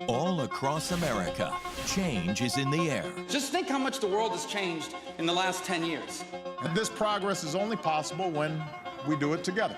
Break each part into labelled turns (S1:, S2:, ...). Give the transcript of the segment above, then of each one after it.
S1: All across America, change is in the air.
S2: Just think how much the world has changed in the last 10 years.
S3: And this progress is only possible when we do it together.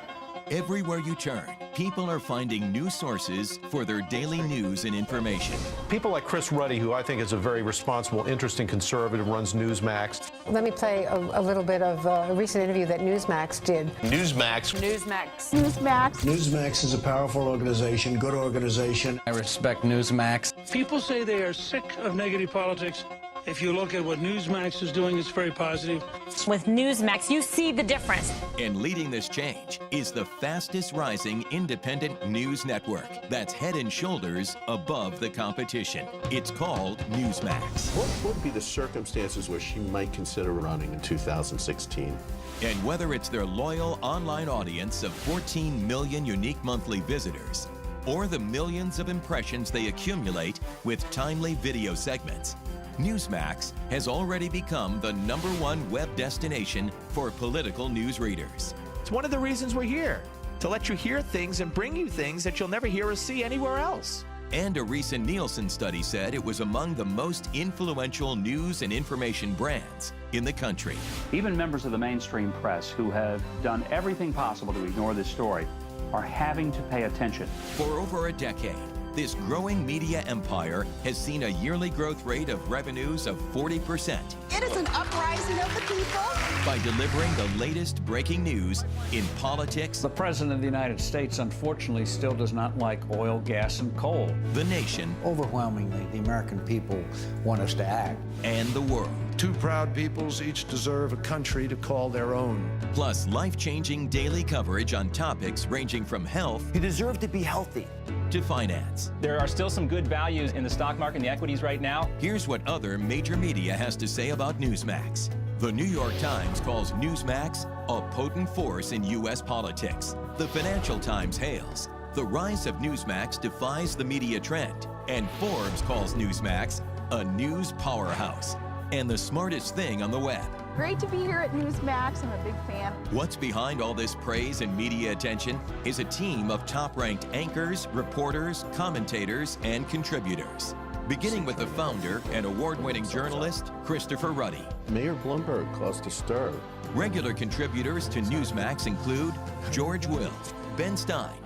S1: Everywhere you turn, people are finding new sources for their daily news and information.
S4: People like Chris Ruddy, who I think is a very responsible, interesting conservative, runs Newsmax.
S5: Let me play a little bit of a recent interview that Newsmax did.
S4: Newsmax.
S5: Newsmax. Newsmax.
S6: Newsmax is a powerful organization, good organization.
S2: I respect Newsmax.
S7: People say they are sick of negative politics. If you look at what Newsmax is doing, it's very positive.
S8: With Newsmax, you see the difference.
S1: And leading this change is the fastest rising independent news network that's head and shoulders above the competition. It's called Newsmax.
S9: What would be the circumstances where she might consider running in 2016?
S1: And whether it's their loyal online audience of 14 million unique monthly visitors, or the millions of impressions they accumulate with timely video segments, Newsmax has already become the #1 web destination for political news readers.
S10: It's one of the reasons we're here, to let you hear things and bring you things that you'll never hear or see anywhere else.
S1: And a recent Nielsen study said it was among the most influential news and information brands in the country.
S11: Even members of the mainstream press who have done everything possible to ignore this story are having to pay attention.
S1: For over a decade, this growing media empire has seen a yearly growth rate of revenues of 40%.
S12: It is an uprising of the people.
S1: By delivering the latest breaking news in politics,
S11: The President of the United States, unfortunately, still does not like oil, gas, and coal.
S1: the nation,
S6: Overwhelmingly, the American people want us to act.
S1: and the world.
S6: Two proud peoples each deserve a country to call their own.
S1: Plus life-changing daily coverage on topics ranging from health
S10: You deserve to be healthy.
S1: to finance.
S13: There are still some good values in the stock market and the equities right now.
S1: Here's what other major media has to say about Newsmax. The New York Times calls Newsmax a potent force in U.S. politics. The Financial Times hails the rise of Newsmax defies the media trend, and Forbes calls Newsmax a news powerhouse and the smartest thing on the web.
S12: Great to be here at Newsmax. I'm a big fan.
S1: What's behind all this praise and media attention is a team of top-ranked anchors, reporters, commentators, and contributors. Beginning with the founder and award-winning journalist, Christopher Ruddy.
S9: Mayor Bloomberg caused a stir.
S1: Regular contributors to Newsmax include George Will, Ben Stein,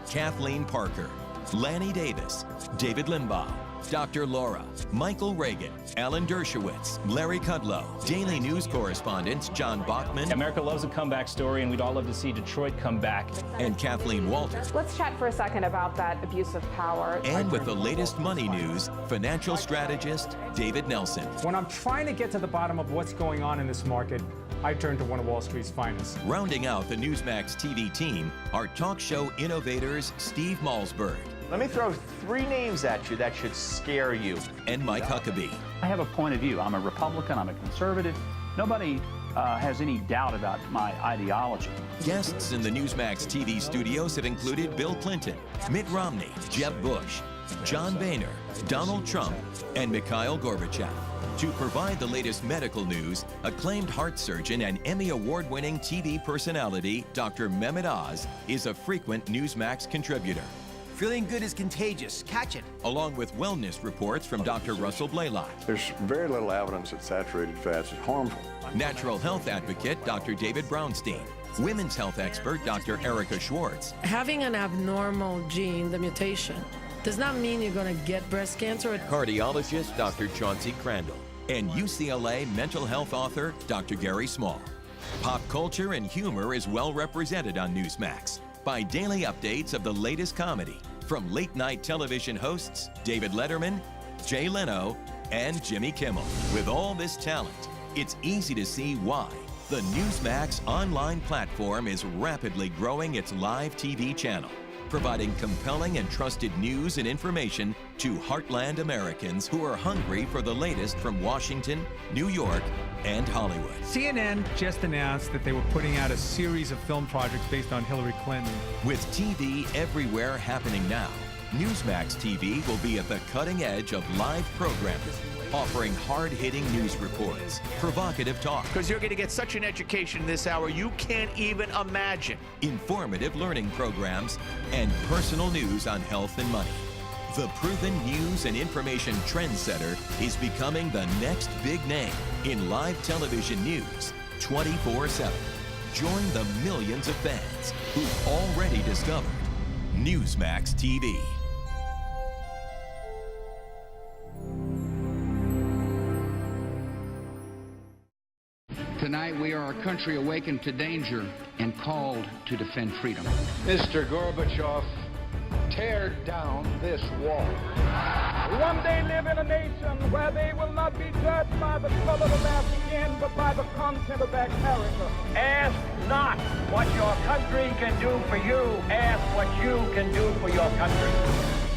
S1: Kathleen Parker, Lanny Davis, David Limbaugh, Dr. Laura, Michael Reagan, Alan Dershowitz, Larry Kudlow, Daily News correspondents John Bachman.
S13: America loves a comeback story, and we'd all love to see Detroit come back.
S1: And Kathleen Walter.
S5: Let's chat for a second about that abuse of power.
S1: And with the latest money news, financial strategist David Nelson.
S7: When I'm trying to get to the bottom of what's going on in this market, I turn to one of Wall Street's finest.
S1: Rounding out the Newsmax TV team are talk show innovators Steve Malzberg.
S10: Let me throw 3 names at you that should scare you.
S1: And Mike Huckabee.
S11: I have a point of view. I'm a Republican. I'm a conservative. Nobody has any doubt about my ideology.
S1: Guests in the Newsmax TV studios have included Bill Clinton, Mitt Romney, Jeb Bush, John Boehner, Donald Trump, and Mikhail Gorbachev. To provide the latest medical news, acclaimed heart surgeon and Emmy Award-winning TV personality Dr. Mehmet Oz is a frequent Newsmax contributor.
S10: Feeling good is contagious. Catch it.
S1: Along with wellness reports from Dr. Russell Blaylock.
S9: There's very little evidence that saturated fats is harmful.
S1: Natural health advocate Dr. David Brownstein. Women's health expert Dr. Erica Schwartz.
S12: Having an abnormal gene, the mutation, does not mean you're going to get breast cancer.
S1: Cardiologist Dr. Chauncey Crandall. And UCLA mental health author Dr. Gary Small. Pop culture and humor is well represented on Newsmax by daily updates of the latest comedy from late-night television hosts David Letterman, Jay Leno, and Jimmy Kimmel. With all this talent, it's easy to see why the Newsmax online platform is rapidly growing its live TV channel, providing compelling and trusted news and information to heartland Americans who are hungry for the latest from Washington, New York, and Hollywood.
S7: CNN just announced that they were putting out a series of film projects based on Hillary Clinton.
S1: With TV everywhere happening now, Newsmax TV will be at the cutting edge of live programming, offering hard-hitting news reports, provocative talk,
S10: Because you're going to get such an education this hour you can't even imagine.
S1: informative learning programs, and personal news on health and money. The proven news and information trendsetter is becoming the next big name in live television news 24/7. Join the millions of fans who've already discovered Newsmax TV.
S2: Tonight, we are a country awakened to danger and called to defend freedom.
S6: Mr. Gorbachev, tear down this wall.
S7: One day live in a nation where they will not be judged by the color of their skin, but by the content of their character. Ask not what your country can do for you. Ask what you can do for your country.